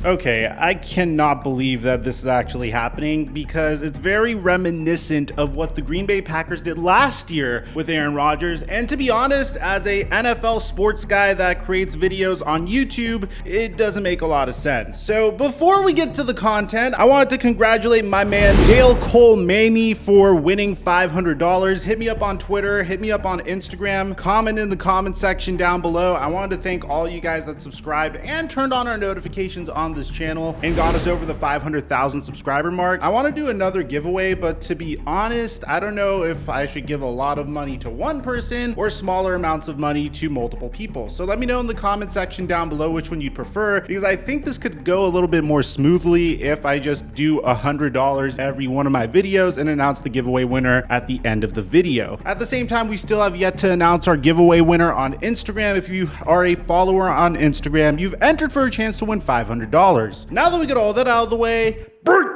Okay, I cannot believe that this is actually happening because it's very reminiscent of what the Green Bay Packers did last year with Aaron Rodgers. And to be honest, as a NFL sports guy that creates videos on YouTube, it doesn't make a lot of sense. So before we get to the content, I wanted to congratulate my man Dale Cole Maney for winning $500. Hit me up on Twitter, hit me up on Instagram, comment in the comment section down below. I wanted to thank all you guys that subscribed and turned on our notifications on this channel and got us over the 500,000 subscriber mark. I want to do another giveaway, but to be honest, I don't know if I should give a lot of money to one person or smaller amounts of money to multiple people. So let me know in the comment section down below which one you'd prefer, because I think this could go a little bit more smoothly if I just do $100 every one of my videos and announce the giveaway winner at the end of the video. At the same time, we still have yet to announce our giveaway winner on Instagram. If you are a follower on Instagram, you've entered for a chance to win $500. Now that we get all that out of the way, break!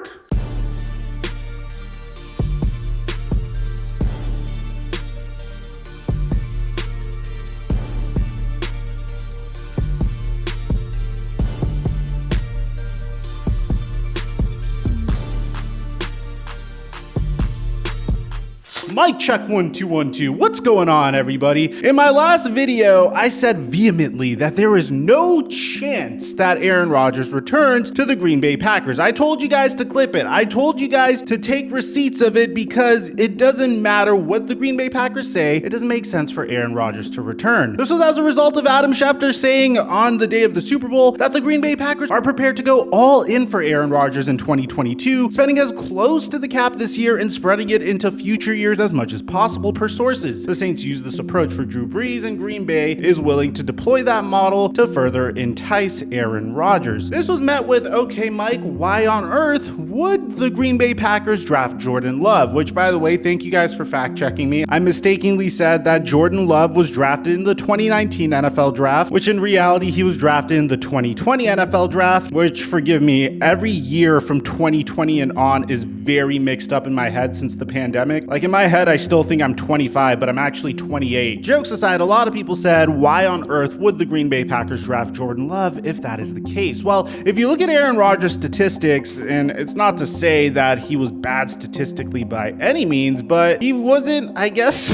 Mic check 1 2 1 2. What's going on, everybody? In my last video, I said vehemently that there is no chance that Aaron Rodgers returns to the Green Bay Packers. I told you guys to clip it. I told you guys to take receipts of it because it doesn't matter what the Green Bay Packers say. It doesn't make sense for Aaron Rodgers to return. This was as a result of Adam Schefter saying on the day of the Super Bowl that the Green Bay Packers are prepared to go all in for Aaron Rodgers in 2022, spending as close to the cap this year and spreading it into future years as much as possible per sources. The Saints use this approach for Drew Brees, and Green Bay is willing to deploy that model to further entice Aaron Rodgers. This was met with, okay, Mike, why on earth would the Green Bay Packers draft Jordan Love? Which, by the way, thank you guys for fact checking me. I mistakenly said that Jordan Love was drafted in the 2019 NFL draft, which in reality he was drafted in the 2020 NFL draft, which, forgive me, every year from 2020 and on is very mixed up in my head since the pandemic. Like in my head, I still think I'm 25, but I'm actually 28. Jokes aside, a lot of people said, why on earth would the Green Bay Packers draft Jordan Love if that is the case? Well, if you look at Aaron Rodgers' statistics, and it's not to say that he was bad statistically by any means, but he wasn't, I guess,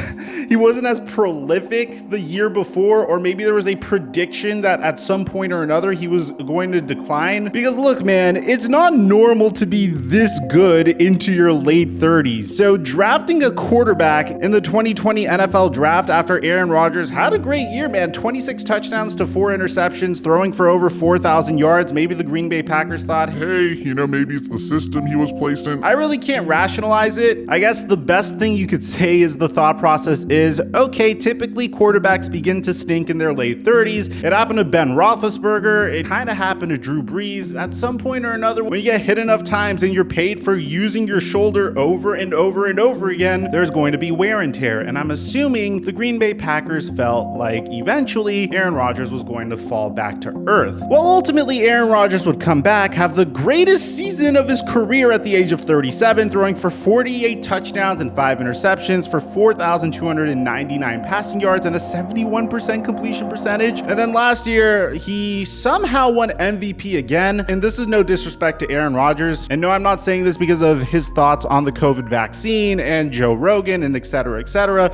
he wasn't as prolific the year before, or maybe there was a prediction that at some point or another he was going to decline. Because look, man, it's not normal to be this good into your late 30s. So drafting a quarterback in the 2020 NFL draft after Aaron Rodgers had a great year, man. 26 touchdowns to 4 interceptions, throwing for over 4,000 yards. Maybe the Green Bay Packers thought, hey, maybe it's the system he was placed in. I really can't rationalize it. I guess the best thing you could say is the thought process is, okay, typically quarterbacks begin to stink in their late 30s. It happened to Ben Roethlisberger. It kind of happened to Drew Brees. At some point or another, when you get hit enough times and you're paid for using your shoulder over and over and over again, there's going to be wear and tear. And I'm assuming the Green Bay Packers felt like eventually Aaron Rodgers was going to fall back to earth. Well, ultimately, Aaron Rodgers would come back, have the greatest season of his career at the age of 37, throwing for 48 touchdowns and 5 interceptions for 4,299 passing yards and a 71% completion percentage. And then last year, he somehow won MVP again. And this is no disrespect to Aaron Rodgers. And no, I'm not saying this because of his thoughts on the COVID vaccine and Joe Rogan and et cetera,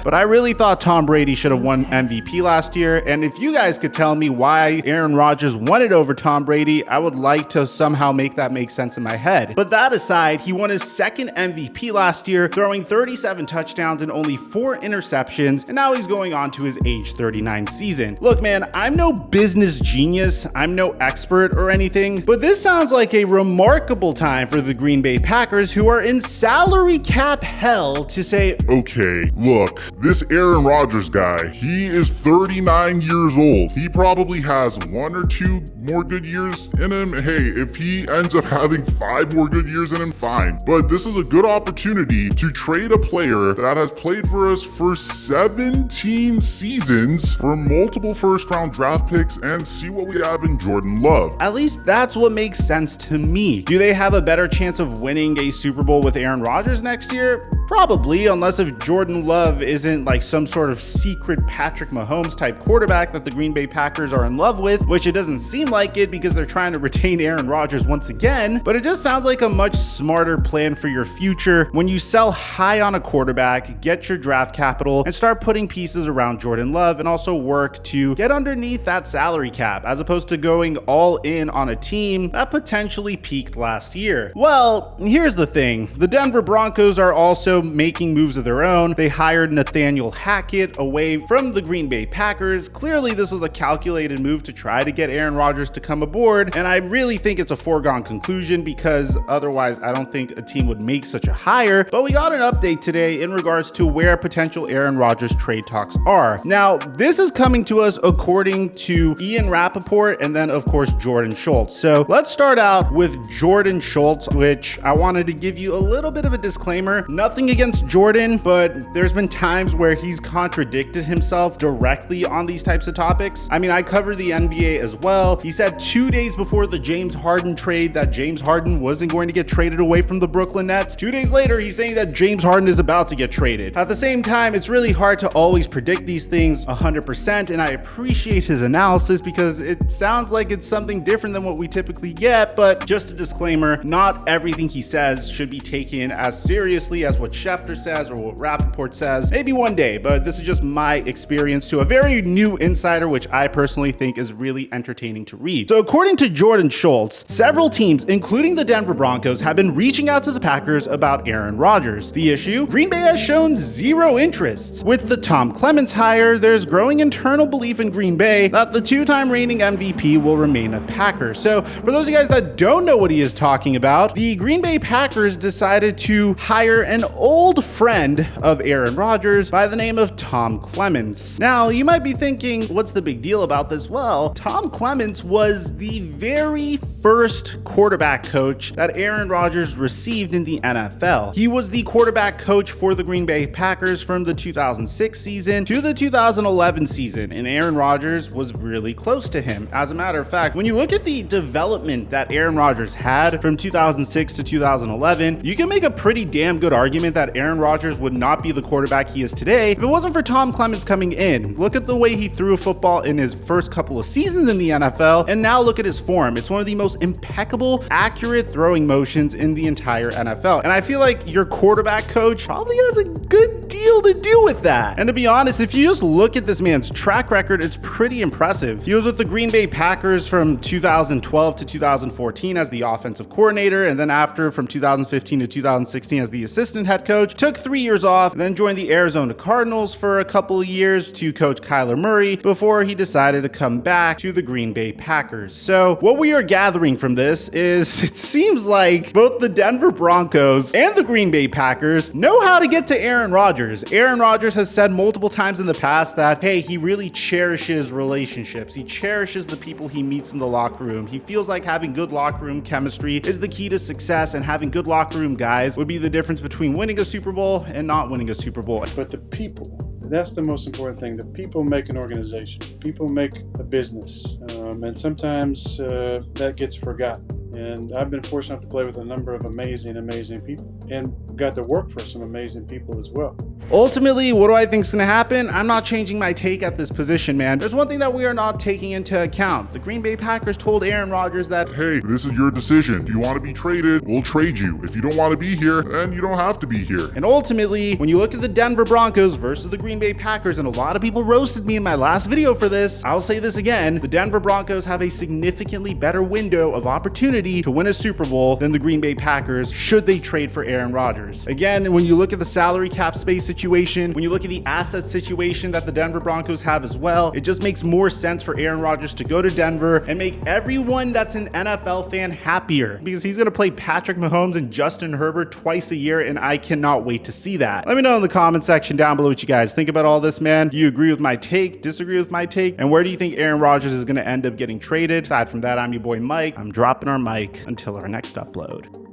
but I really thought Tom Brady should have won MVP last year. And if you guys could tell me why Aaron Rodgers won it over Tom Brady, I would like to somehow make that make sense in my head. But that aside, he won his second MVP last year, throwing 37 touchdowns and only 4 interceptions, and now he's going on to his age 39 season. Look, man, I'm no business genius, I'm no expert or anything, but this sounds like a remarkable time for the Green Bay Packers, who are in salary cap hell, to say, okay, look, this Aaron Rodgers guy, he is 39 years old. He probably has 1 or 2 more good years in him. Hey, if he ends up having 5 more good years in him, fine. But this is a good opportunity to trade a player that has played for us for 17 seasons for multiple first-round draft picks and see what we have in Jordan Love. At least that's what makes sense to me. Do they have a better chance of winning a Super Bowl with Aaron Rodgers next year? Probably, unless if Jordan Love isn't like some sort of secret Patrick Mahomes type quarterback that the Green Bay Packers are in love with, which it doesn't seem like it because they're trying to retain Aaron Rodgers once again. But it just sounds like a much smarter plan for your future when you sell high on a quarterback, get your draft capital, and start putting pieces around Jordan Love, and also work to get underneath that salary cap, as opposed to going all in on a team that potentially peaked last year. Well, here's the thing. The Denver Broncos are also making moves of their own. They hired Nathaniel Hackett away from the Green Bay Packers. Clearly, this was a calculated move to try to get Aaron Rodgers to come aboard, and I really think it's a foregone conclusion because otherwise I don't think a team would make such a hire. But we got an update today in regards to where potential Aaron Rodgers trade talks are. Now, this is coming to us according to Ian Rappaport and then of course Jordan Schultz. So let's start out with Jordan Schultz, which I wanted to give you a little bit of a disclaimer. Nothing against Jordan, but there's been times where he's contradicted himself directly on these types of topics. I mean, I cover the NBA as well. He said 2 days before the James Harden trade that James Harden wasn't going to get traded away from the Brooklyn Nets. 2 days later, he's saying that James Harden is about to get traded. At the same time, it's really hard to always predict these things 100%, and I appreciate his analysis because it sounds like it's something different than what we typically get. But just a disclaimer, not everything he says should be taken as seriously as what Schefter says or what Rappaport says. Maybe one day, but this is just my experience to a very new insider, which I personally think is really entertaining to read. So according to Jordan Schultz, several teams, including the Denver Broncos, have been reaching out to the Packers about Aaron Rodgers. The issue? Green Bay has shown zero interest. With the Tom Clements hire, there's growing internal belief in Green Bay that the two-time reigning MVP will remain a Packer. So for those of you guys that don't know what he is talking about, the Green Bay Packers decided to hire an old friend of Aaron Rodgers by the name of Tom Clements. Now, you might be thinking, what's the big deal about this? Well, Tom Clements was the very first quarterback coach that Aaron Rodgers received in the NFL. He was the quarterback coach for the Green Bay Packers from the 2006 season to the 2011 season, and Aaron Rodgers was really close to him. As a matter of fact, when you look at the development that Aaron Rodgers had from 2006 to 2011, you can make a pretty damn good argument that Aaron Rodgers would not be the quarterback he is today if it wasn't for Tom Clements coming in. Look at the way he threw a football in his first couple of seasons in the NFL, and now look at his form. It's one of the most impeccable, accurate throwing motions in the entire NFL. And I feel like your quarterback coach probably has a good deal to do with that. And to be honest, if you just look at this man's track record, it's pretty impressive. He was with the Green Bay Packers from 2012 to 2014 as the offensive coordinator, and then after from 2015 to 2016 as the assistant head coach. Took 3 years off, then joined the Arizona Cardinals for a couple of years to coach Kyler Murray before he decided to come back to the Green Bay Packers. So what we are gathering from this is it seems like both the Denver Broncos and the Green Bay Packers know how to get to Aaron Rodgers. Aaron Rodgers has said multiple times in the past that, hey, he really cherishes relationships. He cherishes the people he meets in the locker room. He feels like having good locker room chemistry is the key to success, and having good locker room guys would be the difference between winning a Super Bowl and not winning a Super Bowl. But the people, that's the most important thing. The people make an organization. People make a business. And sometimes that gets forgotten. And I've been fortunate enough to play with a number of amazing people, and got to work for some amazing people as well. Ultimately, what do I think is going to happen? I'm not changing my take at this position, man. There's one thing that we are not taking into account. The Green Bay Packers told Aaron Rodgers that, Hey, this is your decision. If you want to be traded, we'll trade you. If you don't want to be here, then you don't have to be here. and ultimately, when you look at the Denver Broncos versus the Green Bay Packers, and a lot of people roasted me in my last video for this, I'll say this again, the Denver Broncos have a significantly better window of opportunity to win a Super Bowl than the Green Bay Packers should they trade for Aaron Rodgers. Again, when you look at the salary cap space situation, when you look at the asset situation that the Denver Broncos have as well, it just makes more sense for Aaron Rodgers to go to Denver and make everyone that's an NFL fan happier, because he's going to play Patrick Mahomes and Justin Herbert twice a year, and I cannot wait to see that. Let me know in the comment section down below what you guys think about all this, man. Do you agree with my take, disagree with my take, and where do you think Aaron Rodgers is going to end up getting traded? Aside from that, I'm your boy Mike. I'm dropping our mic until our next upload.